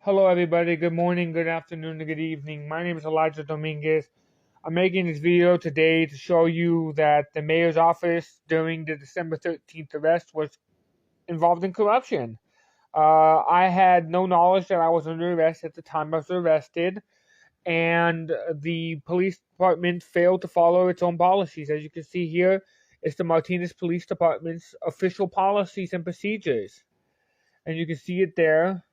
Hello, everybody. Good morning, good afternoon, and good evening. My name is Elijah Dominguez. I'm making this video today to show you that the mayor's office during the December 13th arrest was involved in corruption. I had no knowledge that I was under arrest at the time I was arrested, and the police department failed to follow its own policies. As you can see here, it's the Martinez Police Department's official policies and procedures. And you can see it there,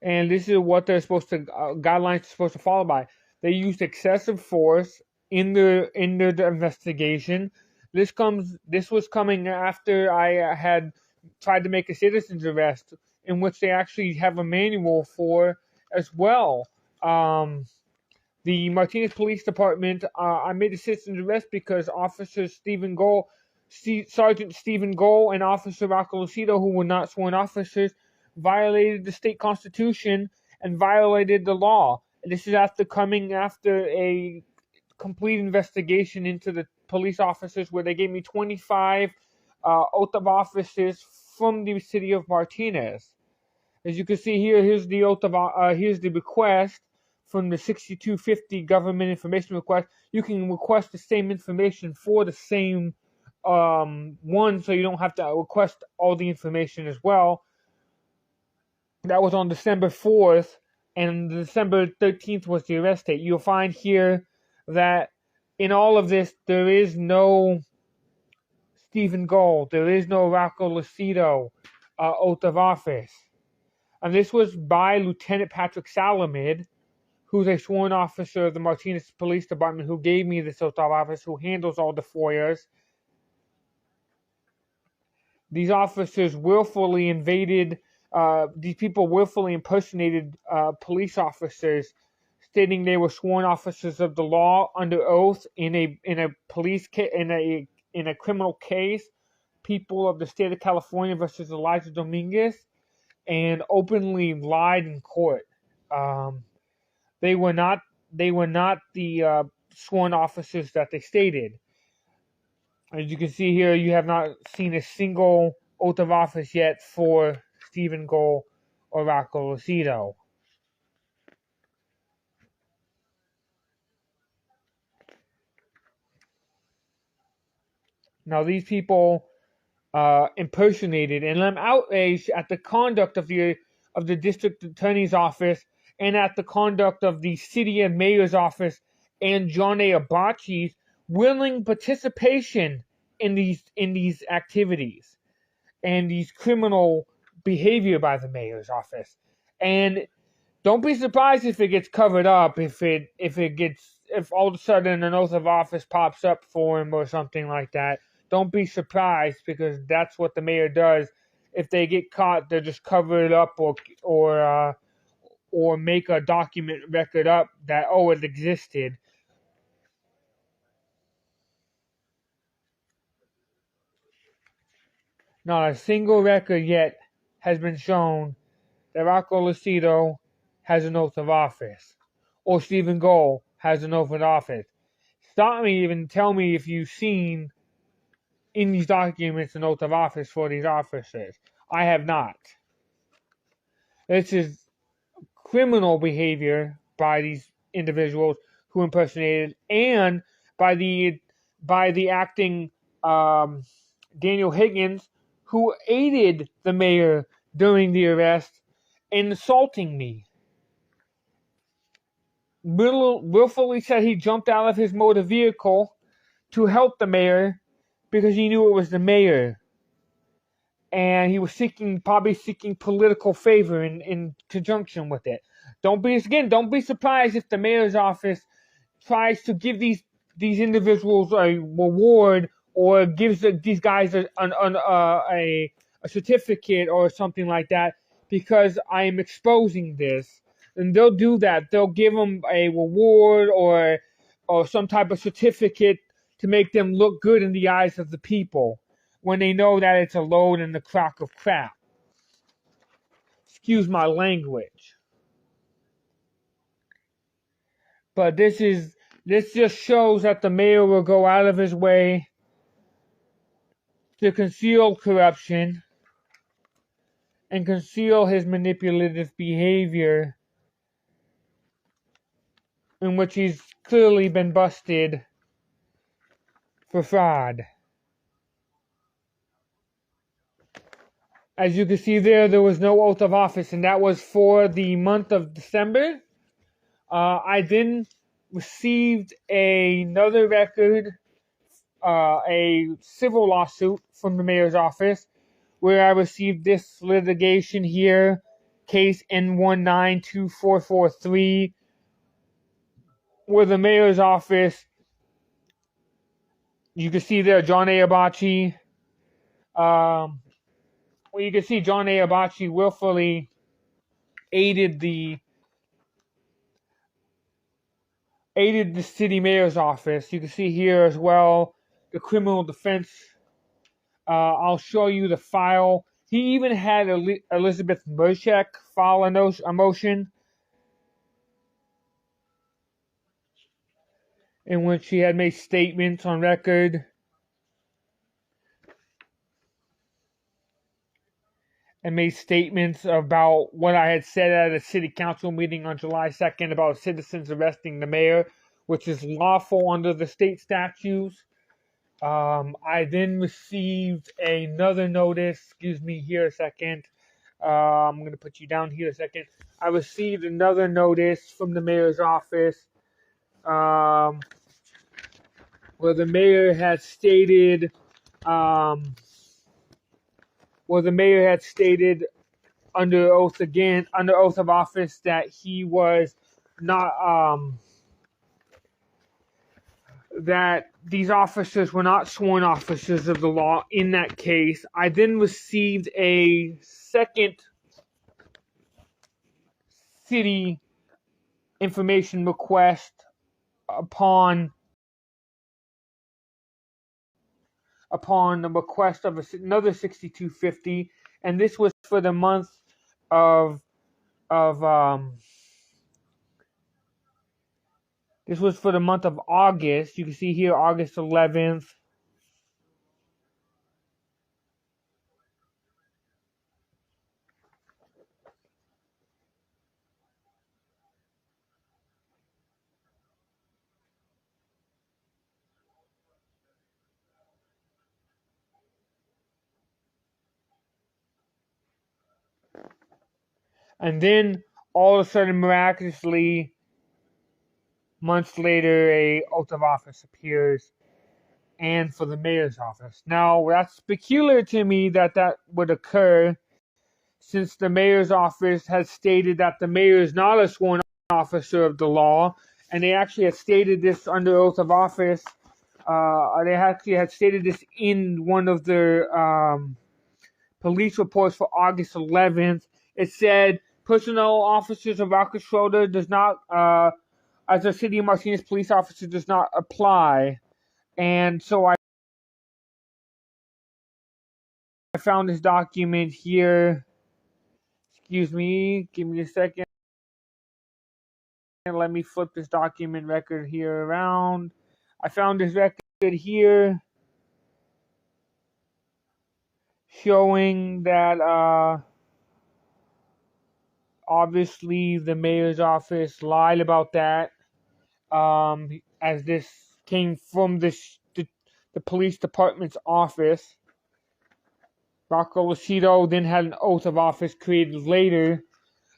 and this is what they're supposed to guidelines are supposed to follow by. They used excessive force in the investigation. This was coming after I had tried to make a citizen's arrest, in which they actually have a manual for as well. Um, the Martinez Police Department, I made a citizen's arrest because Sergeant Stephen Gold and Officer Rocco Lucido, who were not sworn officers, violated the state constitution and violated the law. And this is coming after a complete investigation into the police officers, where they gave me 25 oath of offices from the city of Martinez. As you can see here, here's the request from the 6250 government information request. You can request the same information for the same one, so you don't have to request all the information as well. That was on December 4th, and December 13th was the arrest date. You'll find here that in all of this, there is no Stephen Gold, there is no Rocco Lucido oath of office. And this was by Lieutenant Patrick Salamid, who's a sworn officer of the Martinez Police Department, who gave me this oath of office, who handles all the FOIAs. These officers willfully these people willfully impersonated police officers, stating they were sworn officers of the law under oath in a criminal case, People of the State of California versus Elijah Dominguez, and openly lied in court. They were not the sworn officers that they stated. As you can see here, you have not seen a single oath of office yet for Stephen Gold or Rocco Lucido. Now, these people impersonated, and I'm outraged at the conduct of the district attorney's office, and at the conduct of the city and mayor's office and John A. Abachi's willing participation in these activities and these criminal behavior by the mayor's office. And don't be surprised if it gets covered up, if all of a sudden an oath of office pops up for him or something like that. Don't be surprised, because that's what the mayor does. If they get caught, they'll just cover it up or make a document record up that, oh, it existed. Not a single record yet has been shown that Rocco Lucido has an oath of office, or Stephen Gold has an oath of office. Stop me, even tell me if you've seen in these documents an oath of office for these officers. I have not. This is criminal behavior by these individuals who impersonated, and by the acting Daniel Higgins, who aided the mayor during the arrest in assaulting me. Willfully said he jumped out of his motor vehicle to help the mayor because he knew it was the mayor, and he was probably seeking political favor in conjunction with it. Don't be surprised if the mayor's office tries to give these individuals a reward, or gives these guys a certificate or something like that, because I am exposing this. And they'll do that. They'll give them a reward or some type of certificate to make them look good in the eyes of the people, when they know that it's a load in the crock of crap. Excuse my language. But this just shows that the mayor will go out of his way to conceal corruption and conceal his manipulative behavior, in which he's clearly been busted for fraud. As you can see there was no oath of office, and that was for the month of December. I then received another record, a civil lawsuit from the mayor's office, where I received this litigation here, case N1924443, where the mayor's office, you can see there John A. Abachi, well, you can see John A. Abachi willfully aided the city mayor's office. You can see here as well the criminal defense. I'll show you the file. He even had Elizabeth Mershek file a motion in which she had made statements on record and made statements about what I had said at a city council meeting on July 2nd about citizens arresting the mayor, which is lawful under the state statutes. I then received another notice. Excuse me here a second. I'm going to put you down here a second. I received another notice from the mayor's office, where the mayor had stated, under oath of office, that he was not, that these officers were not sworn officers of the law in that case. I then received a second city information request upon the request of another 6250, and this was for the month of this was for the month of August. You can see here August 11th. And then all of a sudden, miraculously, months later, a oath of office appears, and for the mayor's office. Now, that's peculiar to me that would occur, since the mayor's office has stated that the mayor is not a sworn officer of the law, and they actually had stated this under oath of office. They actually had stated this in one of their police reports for August 11th. It said, personnel officers of Rocket Schroeder does not, as a City of Martinez police officer, does not apply. And so I found this document here. Excuse me, give me a second. Let me flip this document record here around. I found this record here showing that obviously the mayor's office lied about that, as this came from the police department's office. Rocco Lucido then had an oath of office created later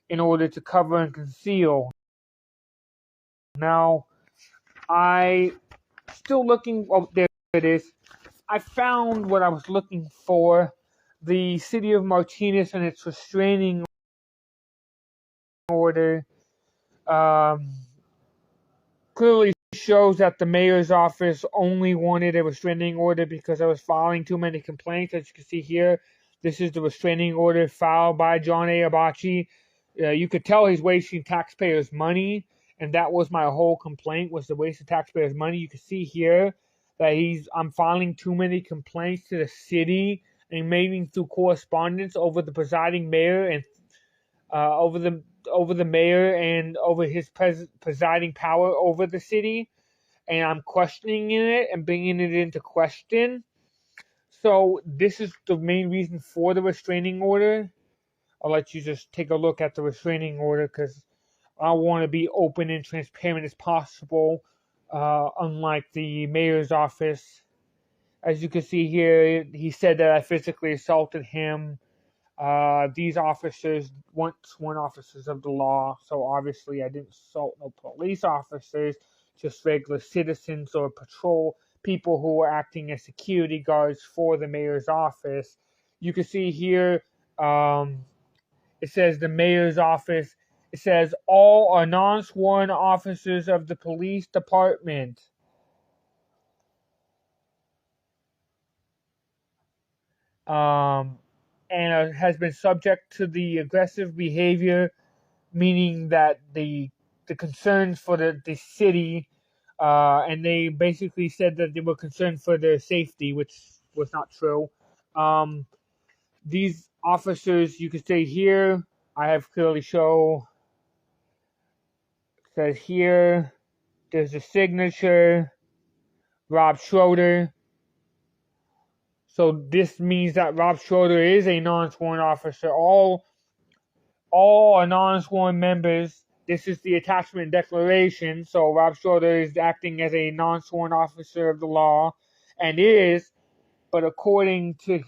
in order to cover and conceal. Now, I still looking. Oh, there it is. I found what I was looking for. The City of Martinez and its restraining order clearly shows that the mayor's office only wanted a restraining order because I was filing too many complaints. As you can see here, this is the restraining order filed by John A. Abachi. You could tell he's wasting taxpayers' money, and that was my whole complaint, was the waste of taxpayers' money. You can see here that I'm filing too many complaints to the city and making through correspondence over the presiding mayor and over the mayor and over his presiding power over the city, and I'm questioning it and bringing it into question. So this is the main reason for the restraining order. I'll let you just take a look at the restraining order because I want to be open and transparent as possible, unlike the mayor's office. As you can see here, he said that I physically assaulted him. These officers weren't sworn officers of the law, so obviously I didn't assault no police officers, just regular citizens or patrol people who were acting as security guards for the mayor's office. You can see here, it says the mayor's office. It says all are non-sworn officers of the police department. And has been subject to the aggressive behavior, meaning that the concerns for the city, and they basically said that they were concerned for their safety, which was not true. These officers, you can say here, I have clearly show, says here, there's a signature, Rob Schroeder. So this means that Rob Schroeder is a non-sworn officer. All are non-sworn members. This is the attachment declaration. So Rob Schroeder is acting as a non-sworn officer of the law, and is, but according to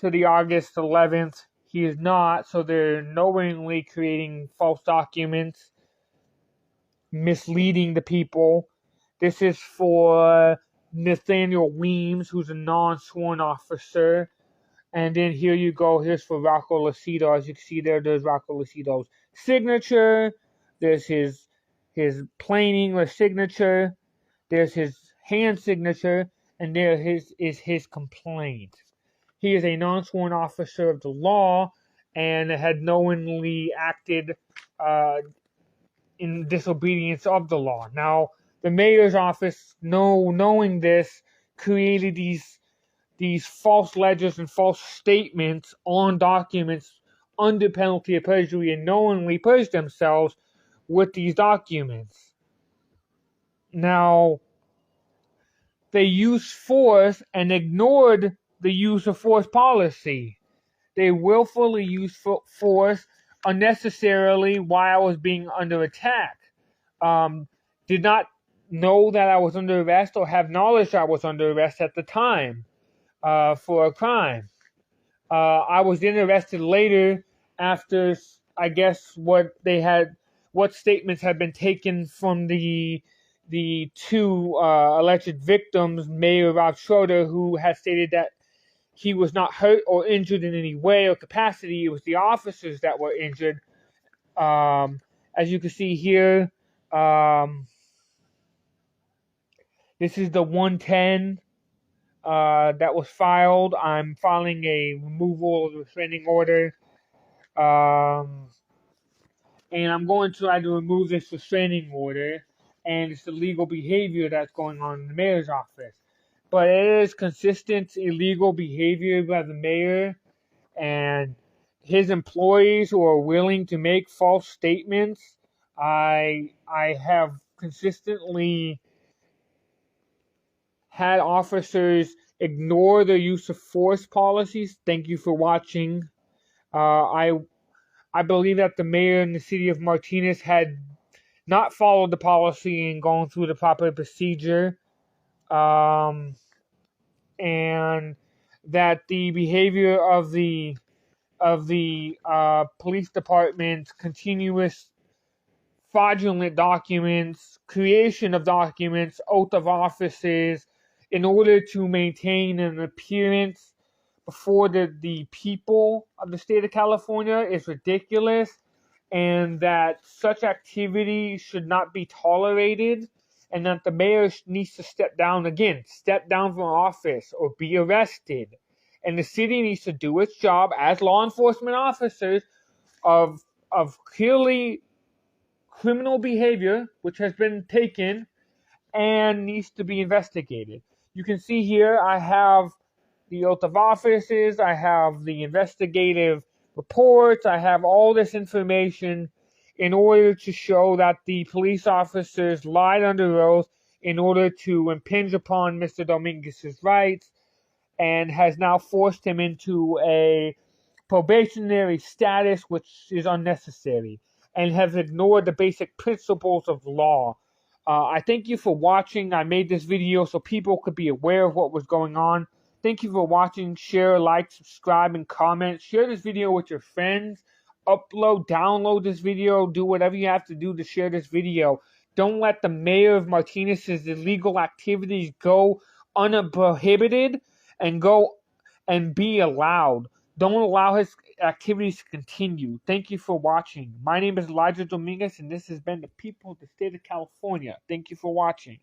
the August 11th, he is not. So they're knowingly creating false documents, misleading the people. This is for Nathaniel Weems, who's a non-sworn officer. And then here you go. Here's for Rocco Lucido. As you can see there's Rocco Lucido's signature. There's his plain English signature. There's his hand signature. And there is his complaint. He is a non-sworn officer of the law and had knowingly acted in disobedience of the law. Now, the mayor's office, knowing this, created these false ledgers and false statements on documents under penalty of perjury and knowingly purged themselves with these documents. Now, they used force and ignored the use of force policy. They willfully used force unnecessarily while I was being under attack. Did not know that I was under arrest or have knowledge I was under arrest at the time for a crime. I was then arrested later after, I guess, what statements had been taken from the two alleged victims, Mayor Rob Schroeder, who had stated that he was not hurt or injured in any way or capacity. It was the officers that were injured. As you can see here, this is the 110 that was filed. I'm filing a removal of the restraining order. And I'm going to try to remove this restraining order. And it's the legal behavior that's going on in the mayor's office. But it is consistent illegal behavior by the mayor and his employees who are willing to make false statements. I have consistently had officers ignore the use of force policies. Thank you for watching. I believe that the mayor in the city of Martinez had not followed the policy and gone through the proper procedure. And that the behavior of the police department's continuous fraudulent documents, creation of documents, oath of offices, in order to maintain an appearance before the people of the state of California is ridiculous, and that such activity should not be tolerated, and that the mayor needs to step down from office or be arrested. And the city needs to do its job as law enforcement officers of clearly criminal behavior, which has been taken and needs to be investigated. You can see here I have the oath of offices, I have the investigative reports, I have all this information in order to show that the police officers lied under oath in order to impinge upon Mr. Dominguez's rights, and has now forced him into a probationary status, which is unnecessary, and have ignored the basic principles of law. I thank you for watching. I made this video so people could be aware of what was going on. Thank you for watching. Share, like, subscribe, and comment. Share this video with your friends. Upload, download this video. Do whatever you have to do to share this video. Don't let the mayor of Martinez's illegal activities go unprohibited and be allowed. Don't allow his activities to continue. Thank you for watching. My name is Elijah Dominguez, and this has been the people of the state of California. Thank you for watching.